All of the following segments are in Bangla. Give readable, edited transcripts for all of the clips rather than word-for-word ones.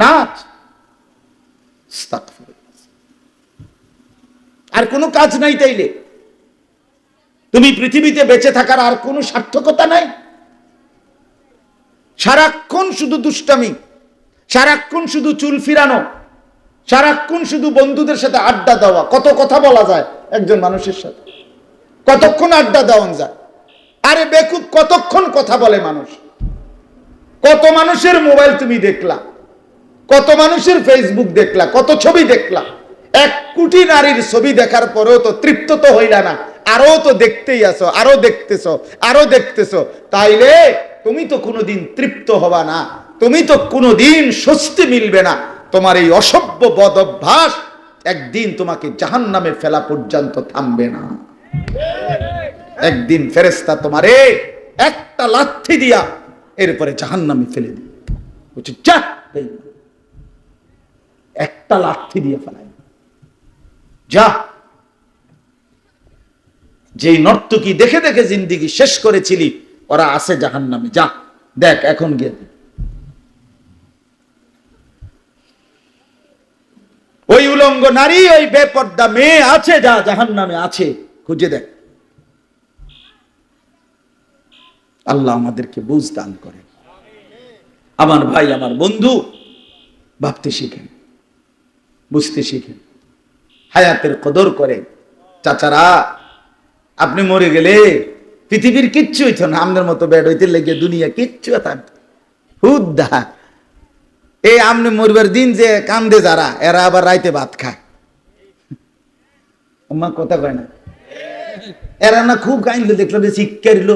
নাচ। আর কোনো কাজ নাই তাইলে? তুমি পৃথিবীতে বেঁচে থাকার আর কোনো সার্থকতা নাই? সারাক্ষণ শুধু দুষ্টামি, সারাক্ষণ শুধু চুল ফিরানো, সারাক্ষণ শুধু বন্ধুদের সাথে আড্ডা দেওয়া। কত কথা বলা যায় একজন মানুষের সাথে? কতক্ষণ আড্ডা দেওয়া যায়? আরে বেকুব, কতক্ষণ কথা বলে মানুষ? কত মানুষের মোবাইল তুমি দেখলা, কত মানুষের ফেসবুক দেখলা, কত ছবি দেখলা। 1 কোটি নারীর ছবি দেখার পরেও তো তৃপ্ত তো হইলা না, আরো তো দেখতেই আছো, আরো দেখতেছো, আরো দেখতেছো। তাইলে তুমি তো কোনোদিন তৃপ্ত হবা না, তুমি তো কোনোদিন স্বস্তি মিলবে না। তোমার এই অসভ্য বদ অভ্যাস একদিন তোমাকে জাহান্নামে ফেলা পর্যন্ত থামবে না। একদিন ফেরেশতা তোমারে একটা লাথি দিয়া এরপরে জাহান্নামে ফেলে দিবে। বলছে যা, একটা লাথি দিয়ে ফেলাই, যা। যেই নর্তকী দেখে দেখে জিন্দেগি শেষ করেছিলি, ওরা আছে জাহান্নামে, যা দেখ এখন গিয়ে। ওই উলঙ্গ নারী, ওই বেপর্দা মেয়ে আছে, যা জাহান্নামে আছে, খুঁজে দেখ। আল্লাহ আমাদেরকে বুঝ দান করে। আমার ভাই, আমার বন্ধু, ভাবতে শিখেন, বুঝতে শিখেন, হায়াতের কদর করে। চাচারা, আপনি মরে গেলে পৃথিবীর কিচ্ছু হইতো না, আমাদের মতো বেড হইতে লেগে দুনিয়া কিচ্ছু হুদ্দা। এই আমনে মরবার দিন যে কান্দে যারা, এরা আবার রাইতে ভাত খায়। কথা কয় না, এরা না খুব কাইন্দ দেখলাম যে শিক্ষারিল,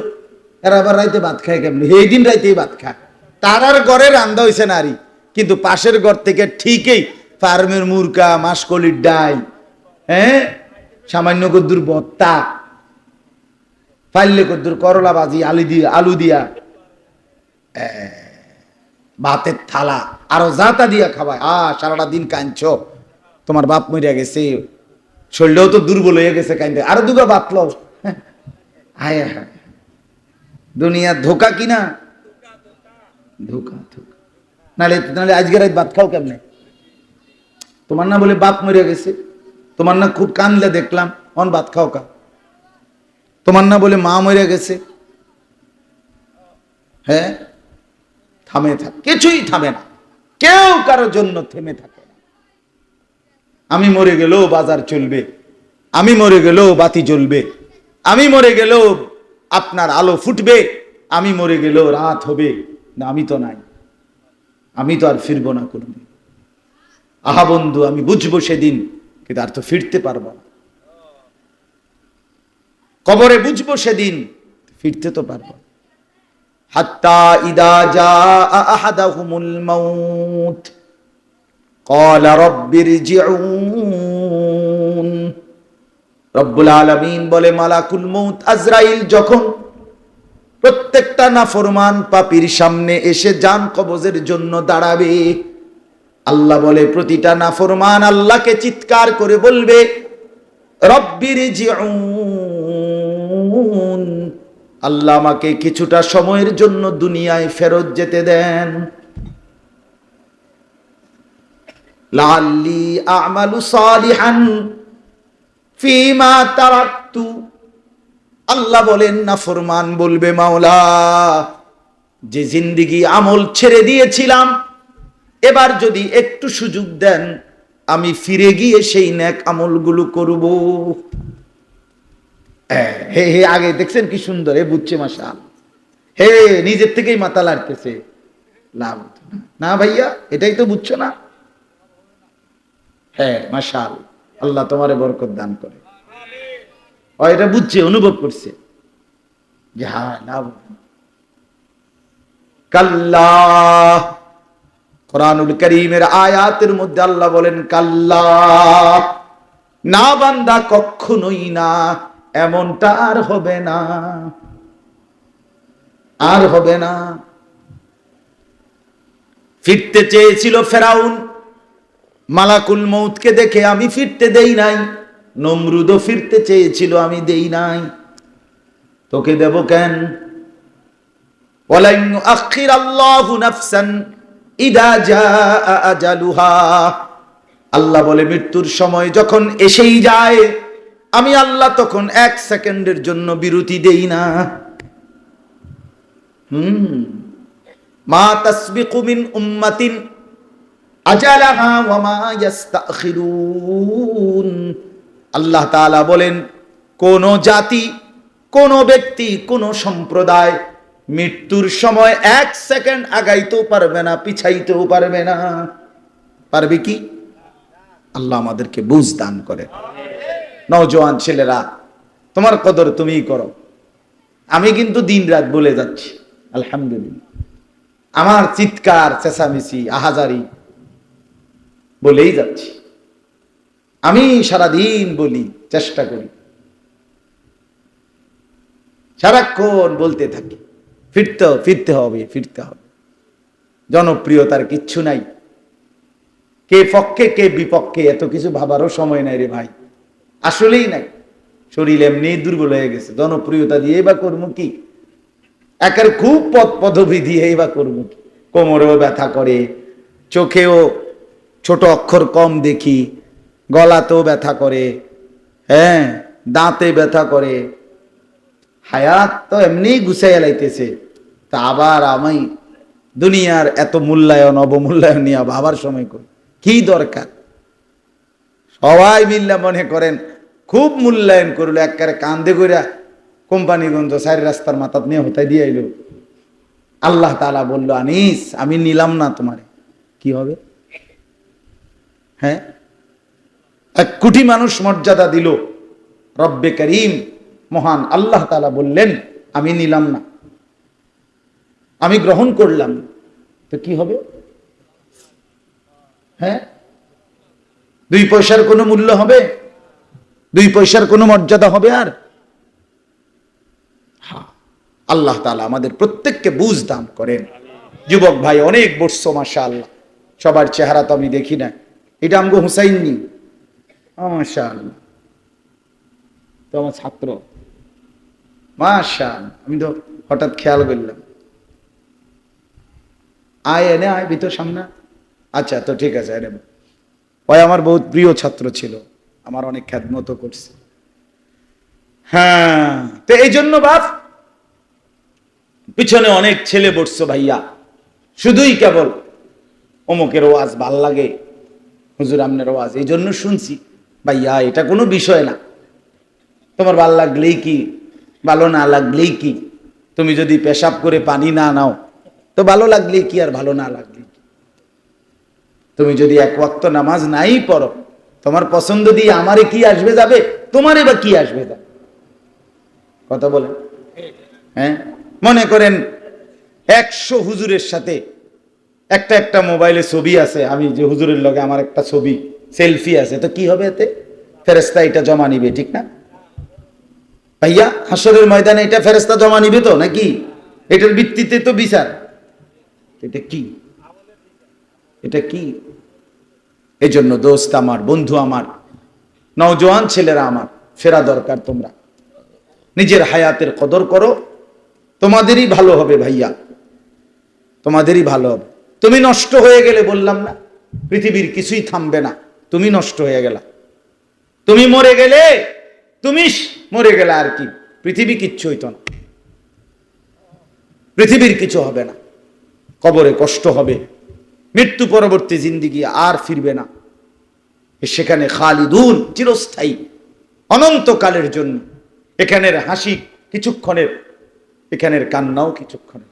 এরা আবার রাইতে ভাত খায় কেমনি? এই দিন রাইতেই ভাত খায়। তারার ঘরে রান্দা হয়েছে নারী, কিন্তু পাশের ঘর থেকে ঠিকই ফার্মের মুরগা, মাসকলির ডাই, হ্যাঁ, সামান্য কদ্দুর ভর্তা, ফাইলে কদ্দুর করলা ভাজি, আলু দিয়া ভাতের থালা, আরো জাতা দিয়া খাওয়ায়। সারাটা দিন কাঁদছ, তোমার বাপ মরিয়া গেছে, শরীরটাও তো দুর্বল হয়ে গেছে, কাঁদে আরো দুগা ভাত লও। হায় হায়, দুনিয়া ধোকা কিনা, ধোকা ধোকা। নাহলে নাহলে আজকে রাত ভাত খাও কেমনে? তোমার না বলে বাপ মরিয়া গেছে, তোমার না খুব কান্দলে দেখলাম, অন ভাত খাও কা? তোমার না বলে মা মরিয়া গেছে। হ্যাঁ, থামে থাক, কিছুই থামে না, কেউ কারোর জন্য থেমে থাকে না। আমি মরে গেলেও বাজার চলবে, আমি মরে গেলেও বাতি জ্বলবে, আমি মরে গেলেও আপনার আলো ফুটবে, আমি মরে গেলেও রাত হবে না। আমি তো নাই, আমি তো আর ফিরবো না কোনোদিন। আহা বন্ধু, আমি বুঝবো সেদিন, কিন্তু আর তো ফিরতে পারবো না। কবরে বুঝবো সেদিন, ফিরতে তো পারবো। হাত্তা ইদা জাআ আহাদাহুমুল মাউত ক্বালা রাব্বিরজিউন। রব্বুল আলামিন বলে, মালাকুল মউত আজরাইল যখন প্রত্যেকটা নাফরমান পাপীর সামনে এসে জান কবজের জন্য দাঁড়াবে, আল্লাহ বলে প্রতিটা নাফরমান আল্লাহকে চিৎকার করে বলবে, রব্বিরজিউন, আল্লাহ আমাকে কিছুটা সময়ের জন্য দুনিয়ায় ফেরত যেতে দেন। লাআল্লি আ'মালু সালিহান ফীমা তারাকতু। আল্লাহ বলেন, নাফরমান বলবে, মাওলা, যে জিন্দেগি আমল ছেড়ে দিয়েছিলাম, এবার যদি একটু সুযোগ দেন, আমি ফিরে গিয়ে সেই নেক আমলগুলো করব। হে হে, আগে দেখছেন কি সুন্দর, এ বুঝছে মাশাআল্লাহ। হে, নিজের থেকেই মাথা লাড়তেছে, লাভ না ভাইয়া, এটাই তো বুঝছো না? হ্যাঁ, মাশাআল্লাহ, আল্লাহ তোমারে বরকত দান করে। ও এটা বুঝছে, অনুভব করছে যে হ্যাঁ লাভ। কাল্লা, কোরআনুল কারীমের আয়াতের মধ্যে আল্লাহ বলেন, কাল্লা, না বান্দা, কখনোই না, এমনটা আর হবে না, আর হবে না। ফিরতে চেয়েছিল ফেরাউন, মালাকুল মউতকে দেখে আমি ফিরতে দেই নাই। নমরুদও ফিরতে চেয়েছিল, আমি দেই নাই। তোকে দেব কেন? ওয়ালান ইউআখিরাল্লাহু নাফসান ইদা জাআ আজালুহা, আল্লাহ বলে মৃত্যুর সময় যখন এসেই যায়, আমি আল্লাহ তখন 1 সেকেন্ডের জন্য বিরতি দেই না। মা তাসবিকু মিন উম্মাতিন আজালাহা ওয়া মা ইস্তাখিরুন। আল্লাহ তাআলা বলেন, কোন জাতি, কোন ব্যক্তি, কোন সম্প্রদায় মৃত্যুর সময় 1 সেকেন্ড আগাইতেও পারবে না, পিছাইতেও পারবে না। পারবে কি? আল্লাহ আমাদেরকে বুঝ দান করে। নওজোয়ান ছেলেরা, তোমার কদর তুমিই করো। আমি কিন্তু দিন রাত বলে যাচ্ছি আলহামদুলিল্লাহ, আমার চিৎকার চেঁচামেচি আহাজারি বলেই যাচ্ছি। আমি সারাদিন বলি, চেষ্টা করি, সারাক্ষণ বলতে থাকি, ফিরতে হবে। জনপ্রিয়তার কিচ্ছু নাই, কে পক্ষে কে বিপক্ষে এত কিছু ভাবারও সময় নাই রে ভাই, আসলেই নাই। শরীর এমনি দুর্বল হয়ে গেছে, জনপ্রিয়তা দিয়ে বা করবো কি? একের খুব পদবি দিয়ে বা করবো কি? কোমরেও ব্যথা করে, চোখেও ছোট অক্ষর কম দেখি, গলাতেও ব্যথা করে, হ্যাঁ দাঁতে ব্যথা করে, হায়াত তো এমনি গুছাইয়া লাইতেছে, তা আবার আমি দুনিয়ার এত মূল্যায়ন অবমূল্যায়ন নিয়ে ভাবার সময় করি কি দরকার? সবাই মিল্লা মনে করেন খুব মূল্যায়ন করলো, একেবারে কান্দে কইরা কোম্পানিগঞ্জ 4 রাস্তার মাথাত নিয়ে হতাই দিয়ে আইলো। আল্লাহ তাআলা বলল, আনিস আমি নিলাম না তোমারে, কি হবে? হ্যাঁ, 1 কোটি মানুষ মর্যাদা দিল, রব্বে করিম মহান আল্লাহ তাআলা বললেন আমি নিলাম না, আমি গ্রহণ করলাম, তো কি হবে? হ্যাঁ, 2 পয়সার কোনো মূল্য হবে? 2 পয়সার কোনো মর্যাদা হবে? আর আল্লাহ তাআলা আমাদের প্রত্যেককে বুঝ দান করেন। যুবক ভাই অনেক বর্ষ মাশাআল্লাহ, সবার চেহারা তো আমি দেখি না, এটা আমগো হুসাইন নি, মাশাআল্লাহ, তো আমার ছাত্র, মাশাআল্লাহ, আমি তো হঠাৎ খেয়াল করলাম। আয় এনে আয় ভিতর সামনে, আচ্ছা তো ঠিক আছে। এনে ওই আমার বহুত প্রিয় ছাত্র ছিল, আমার অনেক খেদমত করছে। হ্যাঁ, তো এই জন্য বাপ পিছনে অনেক ছেলে বসছো ভাইয়া, শুধুই কেবল অমুকের ওয়াজ ভাল লাগে, হুজুর আমনের ওয়াজ এই জন্য শুনছি। ভাইয়া এটা কোনো বিষয় না, তোমার ভাল লাগলেই কি, ভালো না লাগলেই কি? তুমি যদি পেশাব করে পানি না নাও তো ভালো লাগলেই কি, আর ভালো না লাগলেই কি? তুমি যদি 1 ওয়াক্ত নামাজ নাই পড়ো, তোমার পছন্দ দিয়ে আমারে কি আসবে যাবে, তোমারে বা কি আসবে যাবে? কথা বলে। হ্যাঁ, মনে করেন 100 হুজুরের সাথে একটা মোবাইলে ছবি আছে, আমি যে হুজুরের লগে আমার একটা ছবি সেলফি আছে, তো কি হবে এতে? ফেরেশতা এটা জমা নিবে, ঠিক না ভাইয়া? হাসরের ময়দানে এটা ফেরেশতা জমা নিবে তো নাকি? এটার ভিত্তিতে তো বিচার। এটা কি? এটা কি? এই জন্য দোস্ত আমার, বন্ধু আমার, নওজোয়ান ছেলেরা আমার, ফেরা দরকার। তোমরা নিজের হায়াতের কদর করো, তোমাদেরই ভালো হবে ভাইয়া, তোমাদেরই ভালো হবে। তুমি নষ্ট হয়ে গেলে, বললাম না পৃথিবীর কিছুই থামবে না, তুমি নষ্ট হয়ে গেলা, তুমি মরে গেলে, তুমি মরে গেলে আর কি, পৃথিবী কিচ্ছু হইতো না, পৃথিবীর কিছু হবে না, কবরে কষ্ট হবে, মৃত্যু পরবর্তী জিন্দিগি আর ফিরবে না, সেখানে খালিদুন, চিরস্থায়ী, অনন্তকালের জন্য। এখানের হাসি কিছুক্ষণের, এখানের কান্নাও কিছুক্ষণের।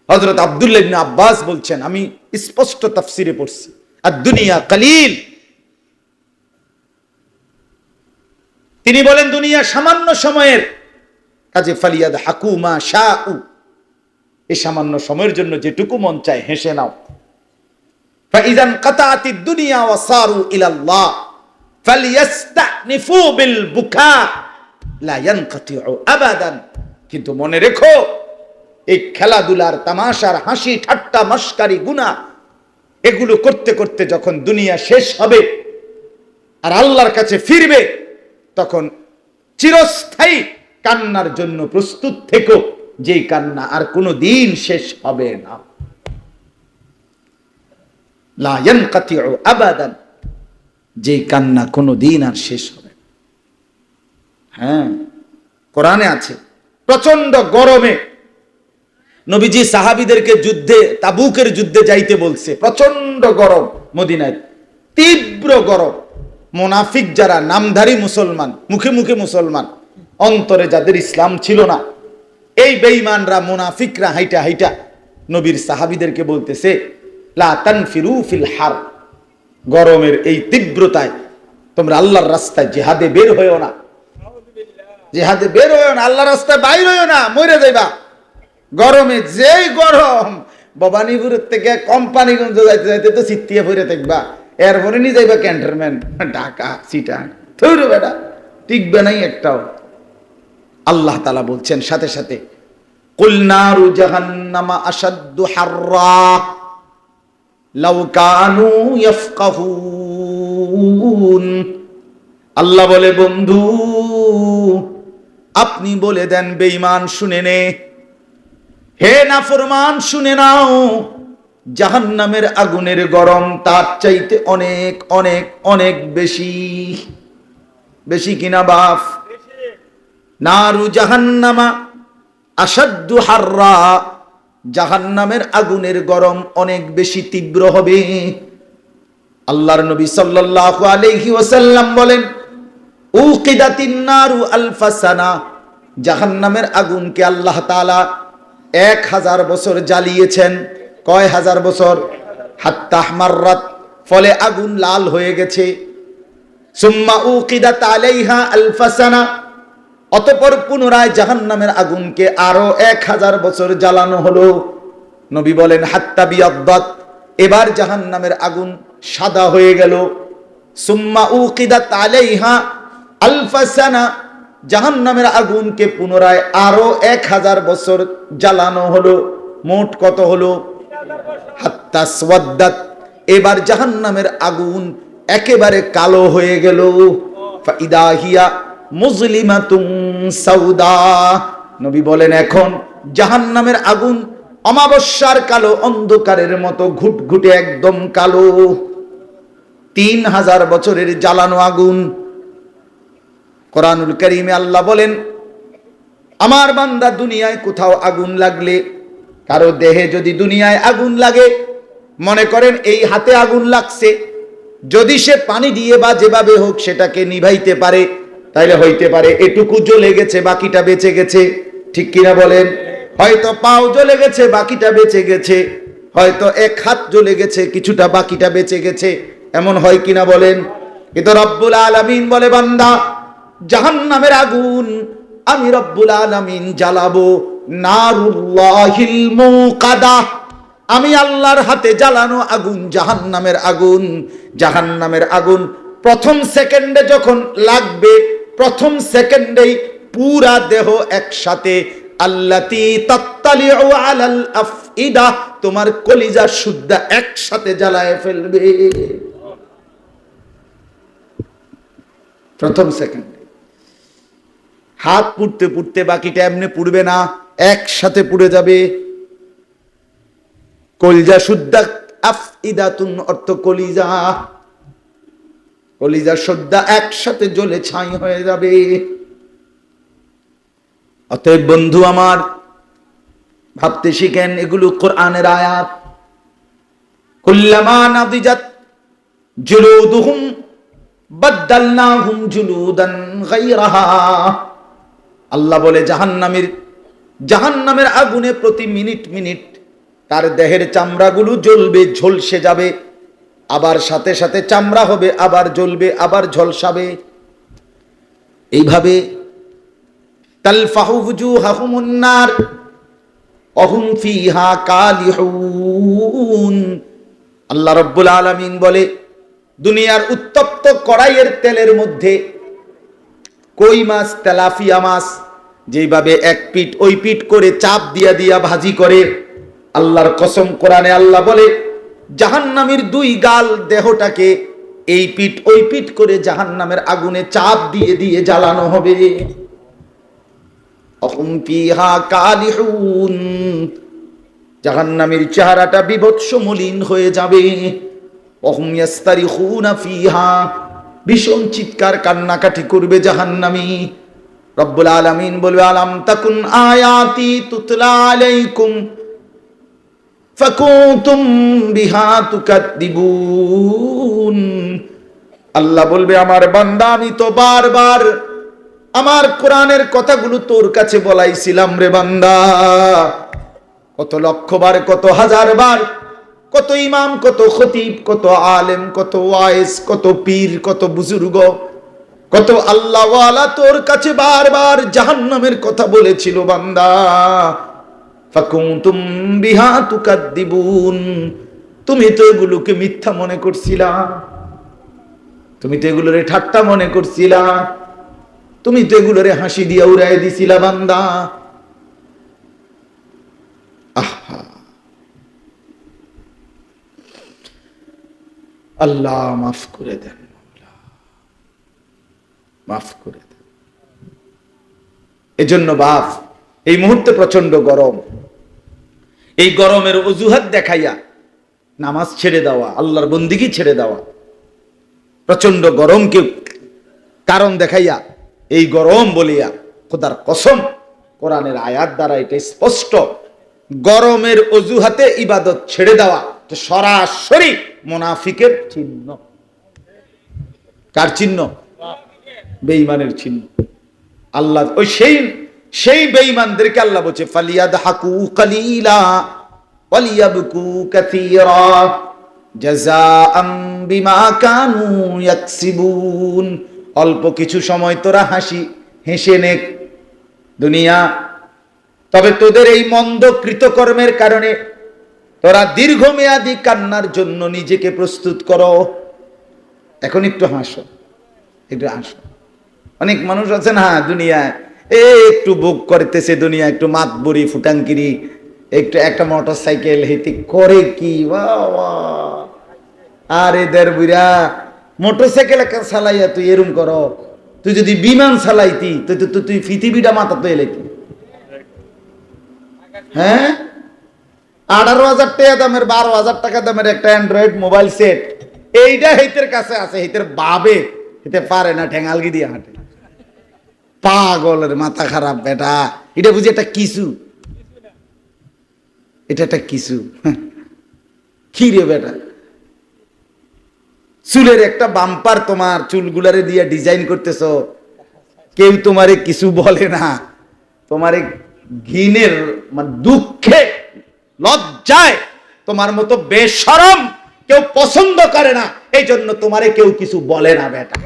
হযরত আব্দুল্লাহ ইবনে আব্বাস বলছেন, আমি স্পষ্ট তাফসিরে পড়ছি, আদ-দুনিয়া কালিল। তিনি বলেন দুনিয়া সামান্য সময়ের, কাজে ফালিয়াদ হাকুমা শাউ, এই সামান্য সময়ের জন্য যেটুকু মন চায় হেসে নাও। ফাইজান কাতাতিদ দুনিয়া ওয়া সারু ইলাল্লাহ ফালিয়াস্তানিফু বিল বুকা লা ইয়ানকাতিউ আবাদান। কিন্তু মনে রেখো, এই খেলাধুলার, তামাশার, হাসি ঠাট্টা মস্কারি গুনাহ, এগুলো করতে করতে যখন দুনিয়া শেষ হবে আর আল্লাহর কাছে ফিরবে, তখন চিরস্থায়ী কান্নার জন্য প্রস্তুত থেকো, যেই কান্না আর কোনো দিন শেষ হবে না। লা ইয়ানকাতিউ আবাদান, যে কান্না কোনোদিন আর শেষ হবে। হ্যাঁ, কোরআনে আছে। প্রচন্ড গরমে নবীজি সাহাবীদেরকে যুদ্ধে, তাবুকের যুদ্ধে যাইতে বলছে। প্রচন্ড গরম মদিনায়, তীব্র গরম। মুনাফিক যারা, নামধারী মুসলমান, মুখে মুখে মুসলমান, অন্তরে যাদের ইসলাম ছিল না, এই বেঈমানরা, মুনাফিকরা হাইটা হাইটা নবীর সাহাবীদেরকে বলতেছে, লা তানফিরু ফিল হার, গরমের এই তীব্রতায় তোমরা আল্লাহর রাস্তায় জিহাদে বের হইও না, জিহাদে বের হইও না, আল্লাহর রাস্তায় বাইর হইও না, মরে যাইবা। গরমে যেই গরম, ভবানীপুরের থেকে কোম্পানিগঞ্জ যাইতে যাইতে তো চিত্তিয়া ভরে থাকবা, এরপরে নিয়ে যাইবা ক্যান্টনমেন্ট, ঢাকা, চিটাং, থুরু বেটা, টিকবে নাই একটাও। আল্লাহ তাআলা বলছেন সাথে সাথে, কুল নারু জাহান্নামা আশাদ্দু হাররা লাউ কানু ইয়াফকাহুন। আল্লাহ বলে, বন্ধু আপনি বলে দেন বেঈমান শুনে নে, হে নাফরমান শুনে নাও, জাহান্নামের আগুনের গরম তার চাইতে অনেক অনেক অনেক বেশি। বেশি কিনা বাপ? নারু জাহান্নামা আশাদ্দু হাররা, জাহান্নামের আগুনের গরম অনেক বেশি তীব্র হবে। আল্লাহর নবী সাল্লাল্লাহু আলাইহি ওয়াসাল্লাম বলেন, উকিদাতিন নারু আলফা সানা, জাহান্নামের আগুনকে আল্লাহ তাআলা 1000 বছর জ্বালিয়েছেন। কয় হাজার বছর? হাত্তা আহমাররাত, ফলে আগুন লাল হয়ে গেছে। সুম্মা উকিদাত আলাইহা আলফা সানা, অতঃপর পুনরায় জাহান্নামের আগুনকে আরো 1000 বছর জ্বালানো হলো। নবী বলেন, হাত্তা বিয়াদ্দাত, এবার জাহান্নামের আগুন সাদা হয়ে গেল। সুম্মা উকিদাত আলাইহা আলফা সানা, জাহান্নামের আগুনকে পুনরায় আরো 1000 বছর জ্বালানো হলো। মোট কত হলো? হাত্তা সওয়াদ্দাত, এবার জাহান্নামের আগুন একেবারে কালো হয়ে গেল। ফাইদা হিয়া মুজলিমাতুন সাউদা, নবী বলেন এখন জাহান্নামের আগুন অমাবস্যার কালো অন্ধকারের মতো ঘুটঘুটে একদম কালো। 3000 বছরের জ্বালানো আগুন। কোরআনুল কারীমে আল্লাহ বলেন, আমার বান্দা দুনিয়ায় কোথাও আগুন লাগলে, কারো দেহে যদি দুনিয়ায় আগুন লাগে, মনে করেন এই হাতে আগুন লাগছে, যদি সে পানি দিয়ে বা যেভাবে হোক সেটাকে নিভাইতে পারে, তাইলে হইতে পারে এটুকু জ্বলে গেছে, বাকিটা বেঁচে গেছে। ঠিক কিনা বলেন? হয়তো পাও জ্বলে গেছে, বাকিটা বেঁচে গেছে। হয়তো এক হাত জ্বলে গেছে, কিছুটা বাকিটা বেঁচে গেছে। এমন হয় কিনা বলেন? কিন্তু রব্বুল আলামিন বলে, বান্দা জাহান্নামের আগুন আমি রব্বুল আলামিন জ্বালাবো। নারুল্লাহিল মুকাদা, আমি আল্লাহর হাতে জ্বালানো আগুন জাহান্নামের আগুন। জাহান্নামের আগুন প্রথম সেকেন্ডে যখন লাগবে, প্রথম সেকেন্ডেই পুরা দেহ একসাথে, আল্লাতী তাত্তালিউ আলাল আফইদা, তোমার কলিজা শুদ্ধা একসাথে জ্বালায় ফেলবে প্রথম সেকেন্ডে। হাত পুড়তে পুড়তে বাকিটা এমনি পুড়বে না, একসাথে পুড়ে যাবে। কলিজা শুদ্ধা, আফইদাতুন অর্থ কলিজা, কলিজা শুদ্ধা একসাথে জ্বলে ছাই হয়ে যাবে। অতএব বন্ধু আমার, ভাবতে শিখেন, এগুলো কোরআনের আয়াত। কুল্লামা নাদিজাত জুলুদুহুম বাদদালনাহুম জুলুদান গায়রাহা। আল্লাহ বলে, জাহান্নামের আগুনে প্রতি মিনিট মিনিট তার দেহের চামড়াগুলো জ্বলবে, ঝলসে যাবে, আবার সাথে সাথে চামড়া হবে, আবার জ্বলবে, আবার ঝলসাবে। এইভাবে তালফাহু ওয়ুজুহাহুমুন নার ওয়া হুম ফিহা কালিহুন। আল্লাহ রাব্বুল আলামিন বলে, দুনিয়ার উত্তপ্ত কড়াইয়ের তেলের মধ্যে কই মাছ, তেলাপিয়া মাছ যেভাবে এক পিঠ ওই পিঠ করে চাপ দিয়া দিয়া ভাজি করে, আল্লাহর কসম, কোরআনে আল্লাহ বলে, জাহান্নামের 2 গাল দেহটাকে এই পিঠ ওই পিঠ করে জাহান্নামের আগুনে চাপ দিয়ে দিয়ে জ্বালানো হবে। অহুম ফিহা কালিহুন, জাহান্নামের চেহারাটা বিভৎস মলিন হয়ে যাবে। ওহুম ইয়াস্তারিখুনা ফিহা, ভীষণ চিৎকার কান্নাকাটি করবে জাহান্নামী। রব্বুল আলামিন বলবে আলাম তাকুন আয়াতি তুতলা আলাইকুম ফাকুনতুম বিহা তুকাদ্দিবুন। আল্লাহ বলবে আমার বান্দা আমি তো বারবার আমার কোরআনের কথাগুলো তোর কাছে বলাইছিলাম রে বান্দা, কত লক্ষবার, কত হাজারবার, কত ইমাম, কত খতিব, কত আলেম, কত ওয়াইজ, কত পীর, কত বুজুর্গ, কত আল্লাহওয়ালা তোর কাছে বারবার জাহান্নামের কথা বলেছিল বান্দা। ফাকুনতুম বিহা তুকাদ্দিবুন, তুমি তো এগুলোকে মিথ্যা মনে করছিলা, তুমি তো এগুলোরে ঠাট্টা মনে করছিলা, তুমি তো এগুলোরে হাসি দিয়া উড়াই দিছিলা বান্দা। আহা, আল্লাহ মাফ করে দেন, মাফ করে দেন। এজন্য বাপ, এই মুহূর্তে প্রচন্ড গরম, এই গরমের অজুহাত দেখাইয়া নামাজ ছেড়ে দেওয়া, আল্লাহর বন্দিগি ছেড়ে দেওয়া, প্রচন্ড গরমকে কারণ দেখাইয়া এই গরম বলিয়া, খোদার কসম কোরআনের আয়াত দ্বারা এটা স্পষ্ট, গরমের অজুহাতে ইবাদত ছেড়ে দেওয়া তো সরাসরি মুনাফিকের চিহ্ন। কার চিহ্ন? বেঈমানের চিহ্ন। আল্লাহ ওই সেই বেঈমানদেরকে আল্লাহ বলছে ফালিয়াদহাকু কালিলা ওয়ালিয়াবকু কাসীরা জাযাআম বিমা কানু ইয়াকসিবুন। অল্প কিছু সময় তোরা হেসে নে দুনিয়া, তবে তোদের এই মন্দ কৃতকর্মের কারণে তোরা দীর্ঘমেয়াদী কান্নার জন্য নিজেকে প্রস্তুত করো। এখন একটু হাসো, একটু হাসো। অনেক মানুষ আছে না দুনিয়ায়, একটু বুক করতেছে দুনিয়া, একটু মাতবুরি ফুটাঙ্কিরি, একটু একটা মোটর সাইকেল হেঁটে করে কি বাবা, আরে দেড় বুড়া মোটর সাইকেল চালাইয়া তুই এরম করো, তুই যদি বিমান চালাইতি তুই পৃথিবীটা মাথা তো এলাইতি। হ্যাঁ, 18,000 টাকা দামের 12,000 টাকা দামের একটা অ্যান্ড্রয়েড মোবাইল সেট, এইটা হেতের কাছে আছে, হেতের বাবে হেতে পারে না, ঠেঙ্গালগি দিয়ে হাঁটে। পাগলের মাথা খারাপ বেটা, এটা বুঝি একটা কিছু, এটা একটা কিছু কি রে বেটা? চুলের একটা বাম্পার তোমার চুলগুলারে দিয়ে ডিজাইন করতেছ, কেউ তোমারে কিছু বলে না, তোমারে ঘিনের মানে দুঃখে লজ্জায় তোমার মতো বেশরম কেউ পছন্দ করে না, এই জন্য তোমারে কেউ কিছু বলে না বেটা।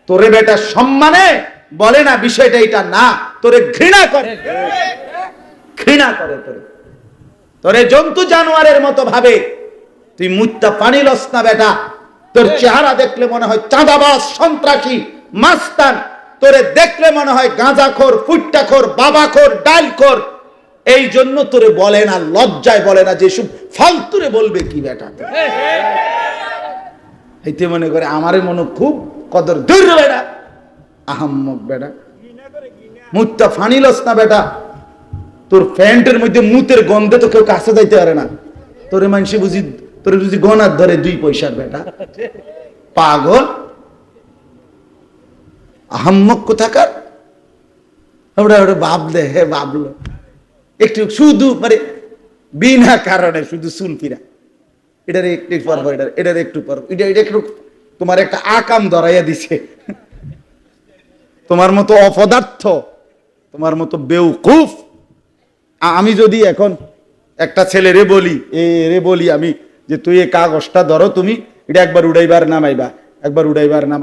তোরে বেটা সম্মানে বলে না, বিষয়টা এটা না, তোরে ঘৃণা করে, ঘৃণা করে তোরে জন্তু জানোয়ারের মতো ভাবে। তুই মুত্তা পানি লস না বেটা, তোর চেহারা দেখলে মনে হয় চাঁদাবাজ, সন্ত্রাসী, মাস্তান, তোরে দেখলে মনে হয় গাঁজাখোর, ফুট্টাখোর, বাবাখোর, ডালখোর। এই জন্য তোরে বলে না, লজ্জায় বলে না, যেসব ফালতুরে বলবে কি বেটা। এইতে মনে করে আমারে মনে খুব কদর, দূর বেটা, আহাম্মক বেটা, মুত্তা ফানি লস না বেটা। তোর প্যান্টের মধ্যে মুতের গন্ধে তো কেউ কাছে যাইতে পারে না, তোরে মানুষে বুঝি, তোরে বুঝি গনার ধরে 2 পয়সার বেটা, পাগল, আহাম্মক কোথাকার। ওটা ভাবলে, হে ভাবলো একটু, শুধু মানে বিনা কারণে শুধু চুল ফিরা, এটার একটু পর এটার একটু পর এটা একটু তোমার একটা আকাম ধরাইয়া দিছে। তোমার মতো অপদার্থ, তোমার মতো বেউকুফ। আমি যদি এখন একটা ছেলে রে বলি আমি যে তুই এই কাগজটা ধরো, তুমি এটা একবার উড়াইবার নামাইবা, একবার উড়াইবার নামাই